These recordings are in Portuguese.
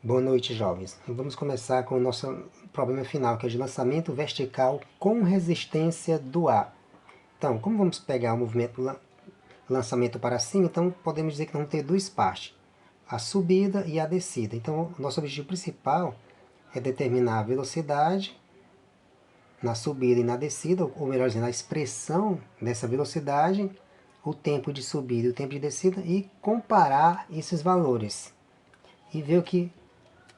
Boa noite, jovens. Vamos começar com o nosso problema final, que é de lançamento vertical com resistência do ar. Então, como vamos pegar o movimento lançamento para cima, então podemos dizer que vamos ter duas partes, a subida e a descida. Então, o nosso objetivo principal é determinar a velocidade na subida e na descida, ou melhor dizendo, a expressão dessa velocidade, o tempo de subida e o tempo de descida, e comparar esses valores e ver o que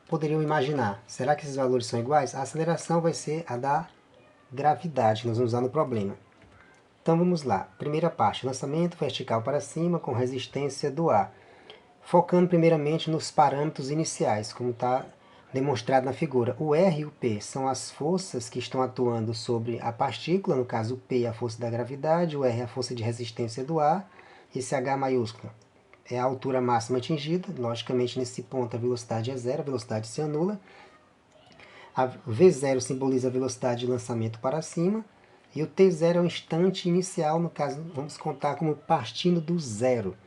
poderiam imaginar. Será que esses valores são iguais? A aceleração vai ser a da gravidade, que nós vamos usar no problema. Então vamos lá. Primeira parte, lançamento vertical para cima com resistência do ar. Focando primeiramente nos parâmetros iniciais, como está demonstrado na figura. O R e o P são as forças que estão atuando sobre a partícula, no caso o P é a força da gravidade, o R é a força de resistência do ar, esse H maiúsculo é a altura máxima atingida, logicamente nesse ponto a velocidade é zero, a velocidade se anula. A V0 simboliza a velocidade de lançamento para cima, e o T0 é o instante inicial, no caso vamos contar como partindo do zero.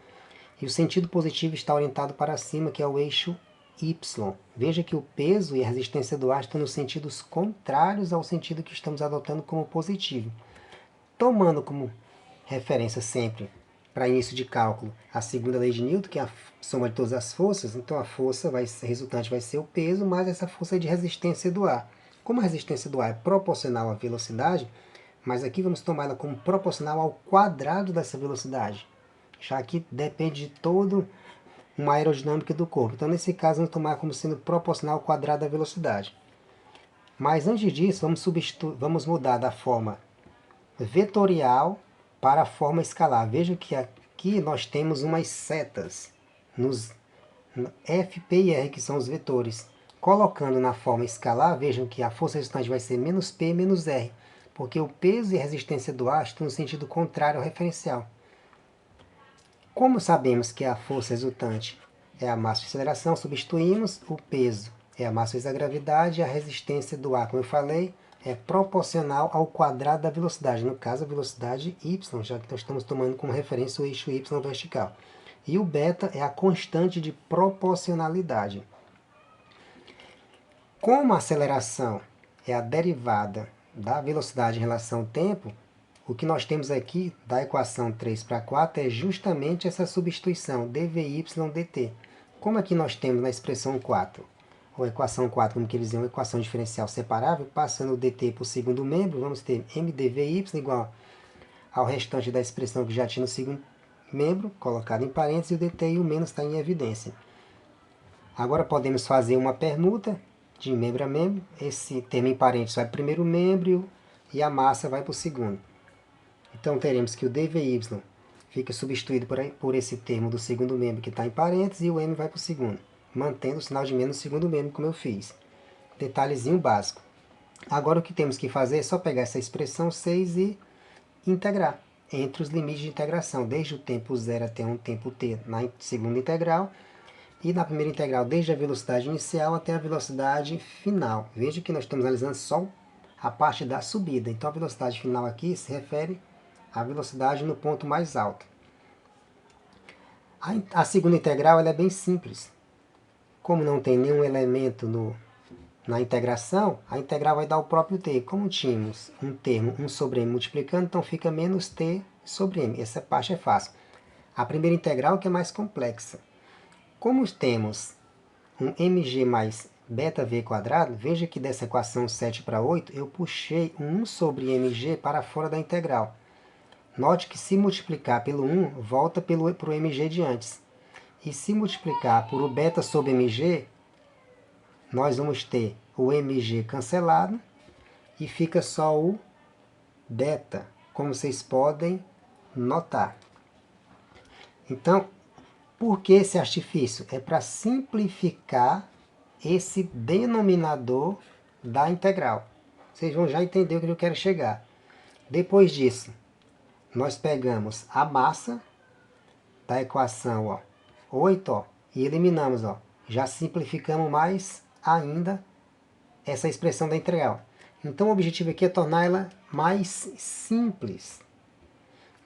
E o sentido positivo está orientado para cima, que é o eixo Y. Veja que o peso e a resistência do ar estão nos sentidos contrários ao sentido que estamos adotando como positivo. Tomando como referência sempre, para início de cálculo, a segunda lei de Newton, que é a soma de todas as forças, então a força resultante vai ser o peso, mais essa força de resistência do ar. Como a resistência do ar é proporcional à velocidade, mas aqui vamos tomar ela como proporcional ao quadrado dessa velocidade, já que depende de todo uma aerodinâmica do corpo. Então, nesse caso, vamos tomar como sendo proporcional ao quadrado da velocidade. Mas antes disso, vamos mudar da forma vetorial para a forma escalar. Veja que aqui nós temos umas setas nos F, P e R, que são os vetores. Colocando na forma escalar, vejam que a força resultante vai ser menos P menos R, porque o peso e a resistência do ar estão no sentido contrário ao referencial. Como sabemos que a força resultante é a massa de aceleração, substituímos o peso, é a massa vezes a gravidade, e a resistência do ar, como eu falei, é proporcional ao quadrado da velocidade, no caso a velocidade y, já que nós estamos tomando como referência o eixo y vertical. E o beta é a constante de proporcionalidade. Como a aceleração é a derivada da velocidade em relação ao tempo, o que nós temos aqui da equação 3 para 4 é justamente essa substituição, dvy dt. Como aqui nós temos na expressão 4, ou equação 4, como que eles dizem, uma equação diferencial separável, passando o dt por segundo membro, vamos ter mdvy igual ao restante da expressão que já tinha no segundo membro, colocado em parênteses, e o dt e o menos está em evidência. Agora podemos fazer uma permuta de membro a membro, esse termo em parênteses vai para o primeiro membro e a massa vai para o segundo. Então teremos que o dvy fica substituído por esse termo do segundo membro que está em parênteses e o m vai para o segundo, mantendo o sinal de menos no segundo membro, como eu fiz. Detalhezinho básico. Agora o que temos que fazer é só pegar essa expressão 6 e integrar entre os limites de integração, desde o tempo zero até um tempo t na segunda integral, e na primeira integral desde a velocidade inicial até a velocidade final. Veja que nós estamos analisando só a parte da subida, então a velocidade final aqui se refere à velocidade no ponto mais alto. A segunda integral ela é bem simples. Como não tem nenhum elemento na integração, a integral vai dar o próprio t. Como tínhamos um termo 1 sobre m multiplicando, então fica menos t sobre m. Essa parte é fácil. A primeira integral que é mais complexa. Como temos um mg mais beta v quadrado, veja que dessa equação 7 para 8, eu puxei um 1 sobre mg para fora da integral. Note que se multiplicar pelo 1, volta para o mg de antes. E se multiplicar por o beta sobre mg, nós vamos ter o mg cancelado e fica só o beta, como vocês podem notar. Então, por que esse artifício? É para simplificar esse denominador da integral. Vocês vão já entender o que eu quero chegar. Depois disso, nós pegamos a massa da equação 8 e eliminamos. Já simplificamos mais ainda essa expressão da integral. Então o objetivo aqui é tornar ela mais simples.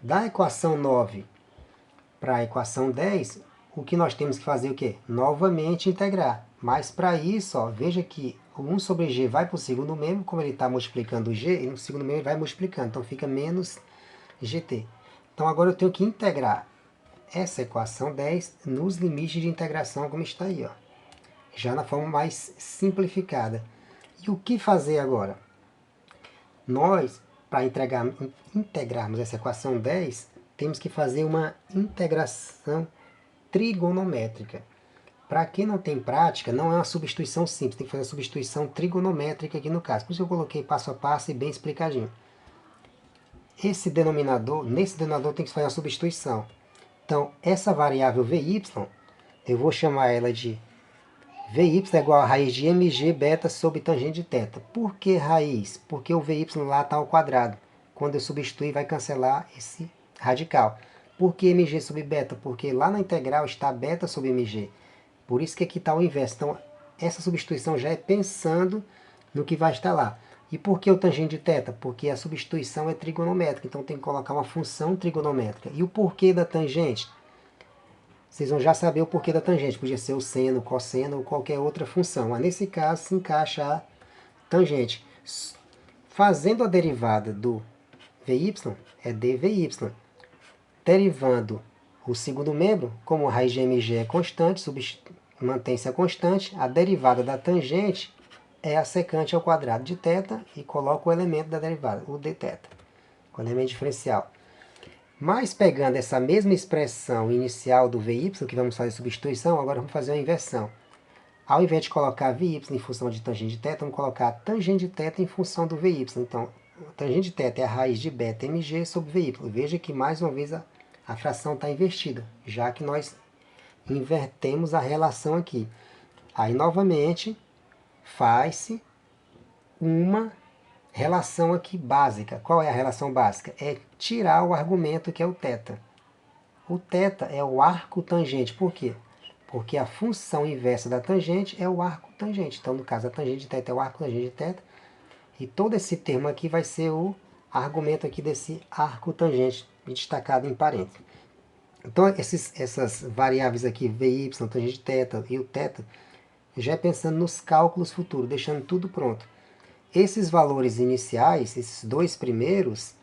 Da equação 9 para a equação 10, o que nós temos que fazer o quê? Novamente integrar. Mas para isso, ó, veja que o 1 sobre g vai para o segundo membro, como ele está multiplicando o g, e no segundo membro ele vai multiplicando, então fica menos gt. Então agora eu tenho que integrar essa equação 10 nos limites de integração, como está aí, ó, já na forma mais simplificada. E o que fazer agora? Nós, para integrarmos essa equação 10, temos que fazer uma integração trigonométrica. Para quem não tem prática, não é uma substituição simples, tem que fazer a substituição trigonométrica aqui no caso. Por isso eu coloquei passo a passo e bem explicadinho. Nesse denominador tem que fazer a substituição. Então, essa variável vy, eu vou chamar ela de vy é igual a raiz de mg beta sobre tangente de θ. Por que raiz? Porque o vy lá está ao quadrado. Quando eu substituir, vai cancelar esse radical. Por que mg sobre beta? Porque lá na integral está beta sobre mg. Por isso que aqui está o inverso. Então, essa substituição já é pensando no que vai estar lá. E por que o tangente de θ? Porque a substituição é trigonométrica, então tem que colocar uma função trigonométrica. E o porquê da tangente? Vocês vão já saber o porquê da tangente. Podia ser o seno, cosseno ou qualquer outra função. Mas nesse caso se encaixa a tangente. Fazendo a derivada do vy, é dvy. Derivando o segundo membro, como a raiz de mg é constante, mantém-se a constante, a derivada da tangente é a secante ao quadrado de θ e coloco o elemento da derivada, o dθ, o elemento diferencial. Mas pegando essa mesma expressão inicial do vy, que vamos fazer substituição, agora vamos fazer uma inversão. Ao invés de colocar vy em função de tangente de θ, vamos colocar a tangente de θ em função do vy. Então, a tangente de θ é a raiz de beta mg sobre vy. Veja que mais uma vez a fração está invertida, já que nós invertemos a relação aqui. Aí, novamente, faz-se uma relação aqui básica. Qual é a relação básica? É tirar o argumento que é o θ. O θ é o arco tangente. Por quê? Porque a função inversa da tangente é o arco tangente. Então, no caso, a tangente de θ é o arco tangente de θ. E todo esse termo aqui vai ser o argumento aqui desse arco tangente, destacado em parênteses. Então, essas variáveis aqui, vy, tangente de θ e o θ, já é pensando nos cálculos futuros, deixando tudo pronto. Esses valores iniciais, esses dois primeiros,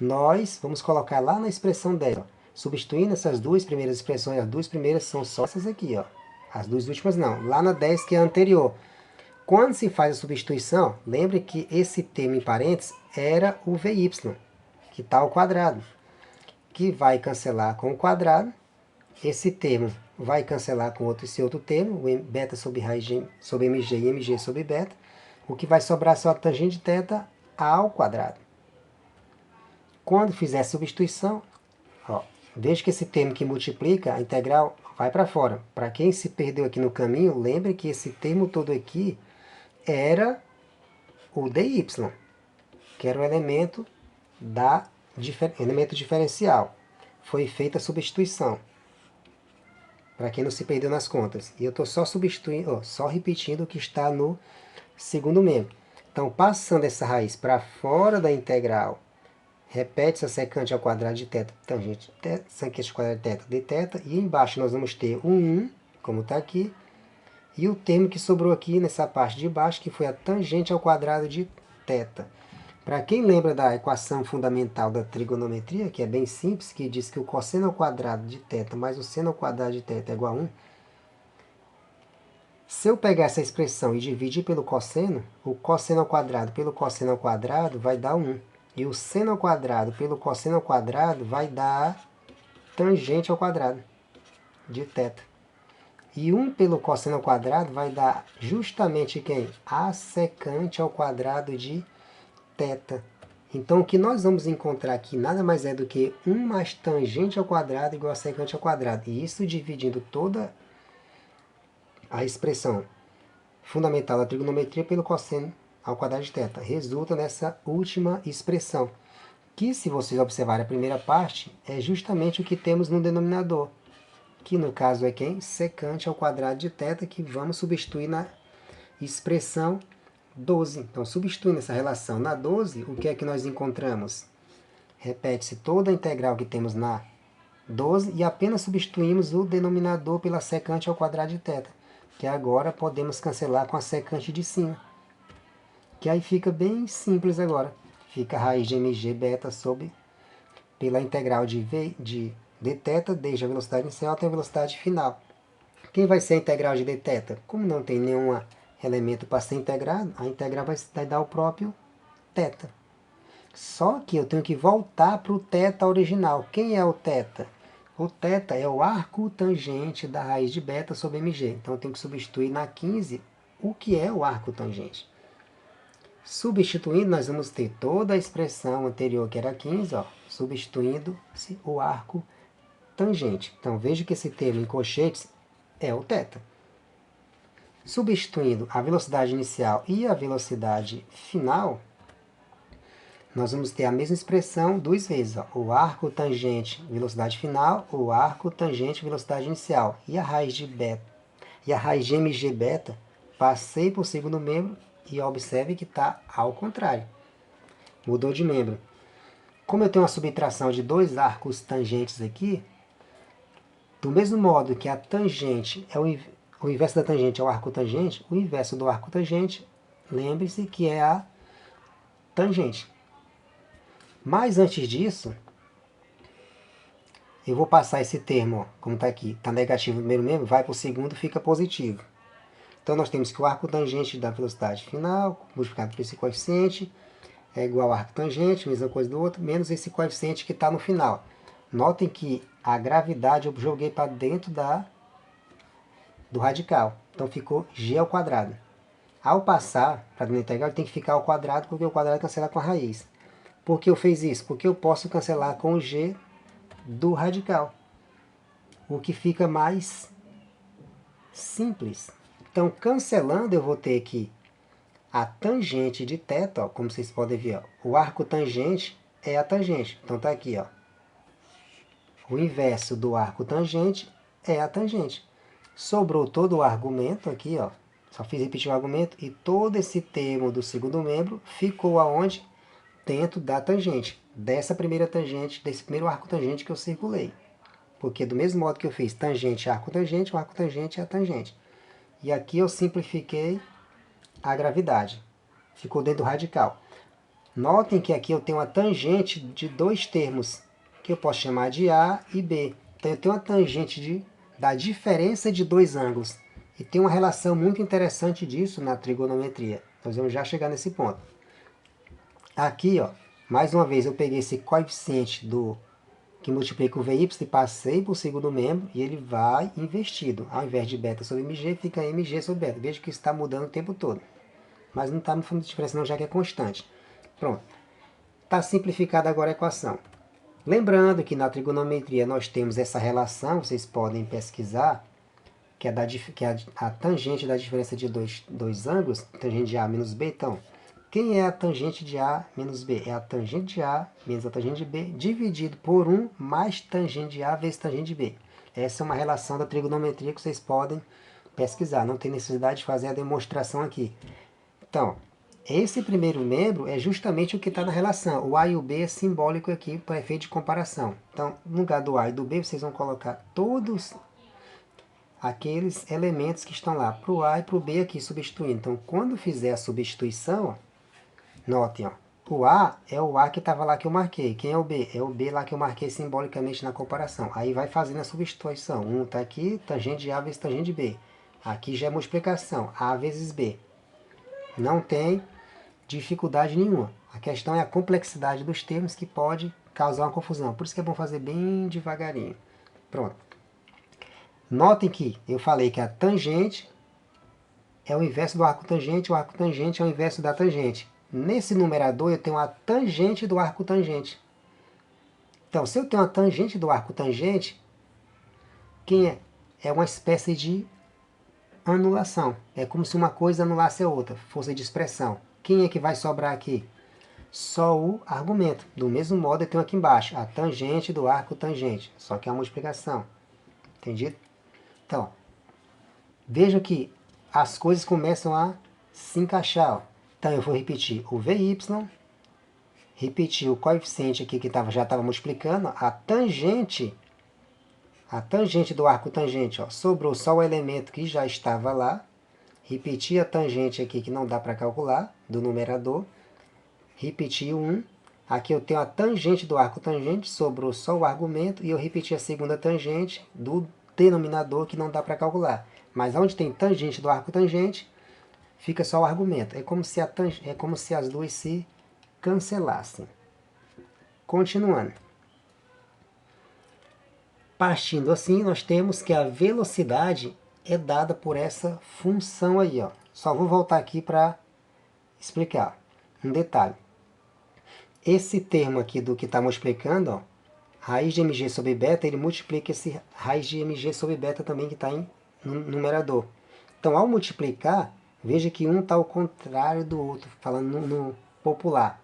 nós vamos colocar lá na expressão 10. Ó. Substituindo essas duas primeiras expressões, as duas primeiras são só essas aqui. Ó. As duas últimas não. Lá na 10, que é a anterior. Quando se faz a substituição, lembre que esse termo em parênteses era o vy, que está ao quadrado, que vai cancelar com o quadrado. Esse termo vai cancelar com esse outro termo, o beta sobre raiz sobre mg e mg sobre beta. O que vai sobrar só a tangente de θ ao quadrado. Quando fizer a substituição, ó, veja que esse termo que multiplica, a integral vai para fora. Para quem se perdeu aqui no caminho, lembre que esse termo todo aqui era o dy, que era o elemento diferencial. Foi feita a substituição. Para quem não se perdeu nas contas. E eu estou só substituindo, só repetindo o que está no segundo membro. Então, passando essa raiz para fora da integral, repete-se a secante ao quadrado de θ, tangente de secante ao quadrado de θ, dθ, e embaixo nós vamos ter o 1, como está aqui, e o termo que sobrou aqui nessa parte de baixo, que foi a tangente ao quadrado de θ. Para quem lembra da equação fundamental da trigonometria, que é bem simples, que diz que o cosseno ao quadrado de θ mais o seno ao quadrado de θ é igual a 1, se eu pegar essa expressão e dividir pelo cosseno, o cosseno ao quadrado pelo cosseno ao quadrado vai dar 1. E o seno ao quadrado pelo cosseno ao quadrado vai dar tangente ao quadrado de θ. E 1 pelo cosseno ao quadrado vai dar justamente quem? A secante ao quadrado de θ. Então, o que nós vamos encontrar aqui nada mais é do que 1 mais tangente ao quadrado igual a secante ao quadrado. E isso dividindo toda a expressão fundamental da trigonometria pelo cosseno ao quadrado de θ. Resulta nessa última expressão, que se vocês observarem a primeira parte, é justamente o que temos no denominador, que no caso é quem? Secante ao quadrado de θ, que vamos substituir na expressão 12. Então, substituindo essa relação na 12, o que é que nós encontramos? Repete-se toda a integral que temos na 12 e apenas substituímos o denominador pela secante ao quadrado de θ. que agora podemos cancelar com a secante de cima. Que aí fica bem simples agora. Fica a raiz de mg beta sobre pela integral de dθ, desde a velocidade inicial até a velocidade final. Quem vai ser a integral de dθ? Como não tem nenhum elemento para ser integrado, a integral vai dar o próprio θ. Só que eu tenho que voltar para o θ original. Quem é o θ? O θ é o arco tangente da raiz de beta sobre mg. Então eu tenho que substituir na 15 o que é o arco tangente. Substituindo, nós vamos ter toda a expressão anterior, que era 15, ó, substituindo-se o arco tangente. Então veja que esse termo em colchetes é o θ. Substituindo a velocidade inicial e a velocidade final, nós vamos ter a mesma expressão duas vezes. Ó, o arco tangente, velocidade final, o arco tangente, velocidade inicial. E a raiz de beta, e a raiz de mg beta, passei por segundo membro e observe que está ao contrário. Mudou de membro. Como eu tenho uma subtração de dois arcos tangentes aqui, do mesmo modo que a tangente é o inverso da tangente é o arco tangente, o inverso do arco tangente, lembre-se que é a tangente. Mas antes disso, eu vou passar esse termo, ó, como está aqui, está negativo no primeiro membro, vai para o segundo, fica positivo. Então nós temos que o arco tangente da velocidade final, multiplicado por esse coeficiente, é igual ao arco tangente, mesma coisa do outro, menos esse coeficiente que está no final. Notem que a gravidade eu joguei para dentro do radical. Então ficou g ao quadrado. Ao passar para dentro da integral, tem que ficar ao quadrado, porque o quadrado cancela com a raiz. Por que eu fiz isso? Porque eu posso cancelar com o g do radical. O que fica mais simples. Então, cancelando, eu vou ter que a tangente de θ, ó, como vocês podem ver, ó, o arco tangente é a tangente. Então, está aqui, ó. O inverso do arco tangente é a tangente. Sobrou todo o argumento aqui, ó. Só fiz repetir o argumento e todo esse termo do segundo membro ficou aonde? Dentro da tangente. Dessa primeira tangente, desse primeiro arco tangente que eu circulei. Porque do mesmo modo que eu fiz tangente, arco tangente, o arco tangente é a tangente. E aqui eu simplifiquei a gravidade. Ficou dentro do radical. Notem que aqui eu tenho uma tangente de dois termos, que eu posso chamar de A e B. Então eu tenho uma tangente da diferença de dois ângulos. E tem uma relação muito interessante disso na trigonometria. Nós vamos já chegar nesse ponto. Aqui, ó, mais uma vez, eu peguei esse coeficiente que multiplica o VY e passei por segundo membro e ele vai invertido. Ao invés de beta sobre mg, fica mg sobre beta. Veja que isso está mudando o tempo todo. Mas não está fazendo diferença não, já que é constante. Pronto. Está simplificada agora a equação. Lembrando que na trigonometria nós temos essa relação, vocês podem pesquisar, que é a tangente da diferença de dois ângulos, tangente de A menos B. Então, quem é a tangente de A menos B? É a tangente de A menos a tangente de B, dividido por 1 mais tangente de A vezes tangente de B. Essa é uma relação da trigonometria que vocês podem pesquisar. Não tem necessidade de fazer a demonstração aqui. Então, esse primeiro membro é justamente o que está na relação. O A e o B é simbólico aqui para efeito de comparação. Então, no lugar do A e do B, vocês vão colocar todos aqueles elementos que estão lá, para o A e para o B aqui, substituindo. Então, quando fizer a substituição, ó, notem, ó, o A é o A que estava lá que eu marquei. Quem é o B? É o B lá que eu marquei simbolicamente na comparação. Aí vai fazendo a substituição. 1 está aqui, tangente de A vezes tangente de B. Aqui já é multiplicação, A vezes B. Não tem dificuldade nenhuma. A questão é a complexidade dos termos que pode causar uma confusão. Por isso que é bom fazer bem devagarinho. Pronto. Notem que eu falei que a tangente é o inverso do arco tangente é o inverso da tangente. Nesse numerador eu tenho a tangente do arco tangente. Então, se eu tenho a tangente do arco tangente, quem é? É uma espécie de anulação. É como se uma coisa anulasse a outra, força de expressão. Quem é que vai sobrar aqui? Só o argumento. Do mesmo modo, eu tenho aqui embaixo a tangente do arco tangente, só que é uma multiplicação. Entendido? Então, vejam que as coisas começam a se encaixar. Ó. Então, eu vou repetir o VY, repetir o coeficiente aqui que já estava multiplicando, a tangente a tangente do arco tangente, ó, sobrou só o elemento que já estava lá. Repetir a tangente aqui, que não dá para calcular, do numerador. Repetir o 1. Aqui eu tenho a tangente do arco tangente, sobrou só o argumento, e eu repeti a segunda tangente do denominador, que não dá para calcular. Mas onde tem tangente do arco tangente, fica só o argumento. É como se as duas se cancelassem. Continuando. Partindo assim, nós temos que a velocidade é dada por essa função aí, ó. Só vou voltar aqui para explicar um detalhe. Esse termo aqui do que está multiplicando, ó, raiz de mg sobre beta, ele multiplica esse raiz de mg sobre beta também que está no numerador. Então, ao multiplicar, veja que um está ao contrário do outro, falando no popular.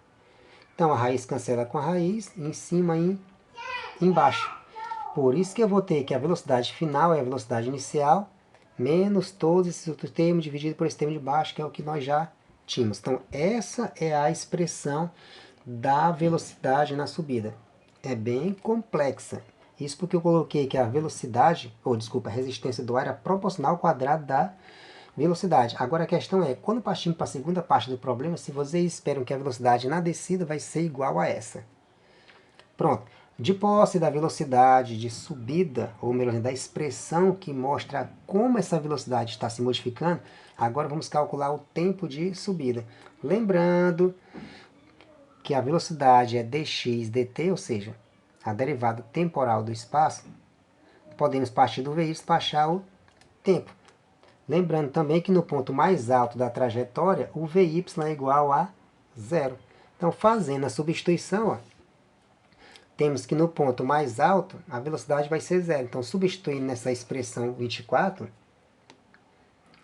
Então, a raiz cancela com a raiz, em cima e embaixo. Por isso que eu vou ter que a velocidade final é a velocidade inicial, menos todos esses outros termos dividido por esse termo de baixo, que é o que nós já tínhamos. Então, essa é a expressão da velocidade na subida. É bem complexa. Isso porque eu coloquei que a velocidade, a resistência do ar é proporcional ao quadrado da velocidade. Agora a questão é, quando partimos para a segunda parte do problema, se vocês esperam que a velocidade na descida vai ser igual a essa. Pronto. De posse da velocidade de subida, ou melhor, da expressão que mostra como essa velocidade está se modificando, agora vamos calcular o tempo de subida. Lembrando que a velocidade é dx dt, ou seja, a derivada temporal do espaço, podemos partir do veículo para achar o tempo. Lembrando também que no ponto mais alto da trajetória, o Vy é igual a zero. Então, fazendo a substituição, ó, temos que no ponto mais alto, a velocidade vai ser zero. Então, substituindo nessa expressão 24,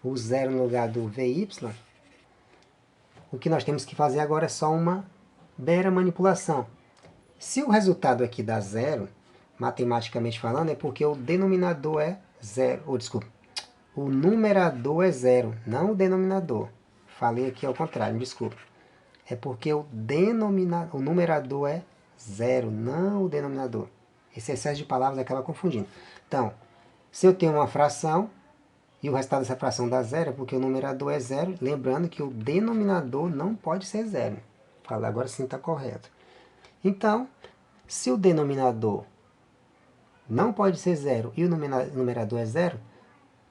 o zero no lugar do Vy, o que nós temos que fazer agora é só uma mera manipulação. Se o resultado aqui dá zero, matematicamente falando, é porque o denominador é zero. O numerador é zero, não o denominador. Falei aqui ao contrário, desculpa. É porque o numerador é zero, não o denominador. Esse excesso de palavras acaba confundindo. Então, se eu tenho uma fração e o resultado dessa fração dá zero, é porque o numerador é zero. Lembrando que o denominador não pode ser zero. Fala, agora sim está correto. Então, se o denominador não pode ser zero e o numerador é zero,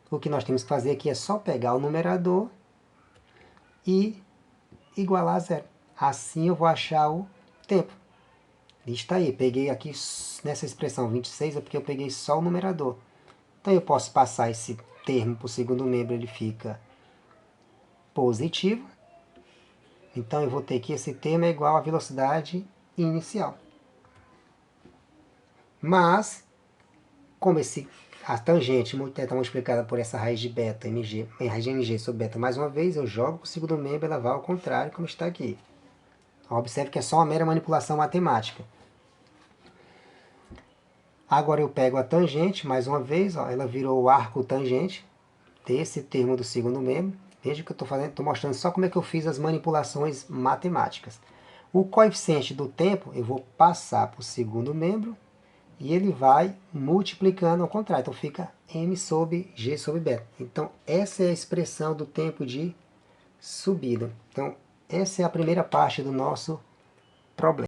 o que nós temos que fazer aqui é só pegar o numerador e igualar a zero. Assim eu vou achar o tempo. Está aí, peguei aqui nessa expressão 26, é porque eu peguei só o numerador. Então eu posso passar esse termo para o segundo membro, ele fica positivo. Então eu vou ter que esse termo é igual à velocidade inicial. Mas, como a tangente está multiplicada por essa raiz de beta, raiz de mg sobre beta mais uma vez, eu jogo para o segundo membro e ela vai ao contrário, como está aqui. Observe que é só uma mera manipulação matemática. Agora eu pego a tangente, mais uma vez, ó, ela virou o arco tangente desse termo do segundo membro. Veja que eu estou mostrando só como é que eu fiz as manipulações matemáticas. O coeficiente do tempo eu vou passar para o segundo membro e ele vai multiplicando ao contrário. Então fica m sobre g sobre beta. Então essa é a expressão do tempo de subida. Então essa é a primeira parte do nosso problema.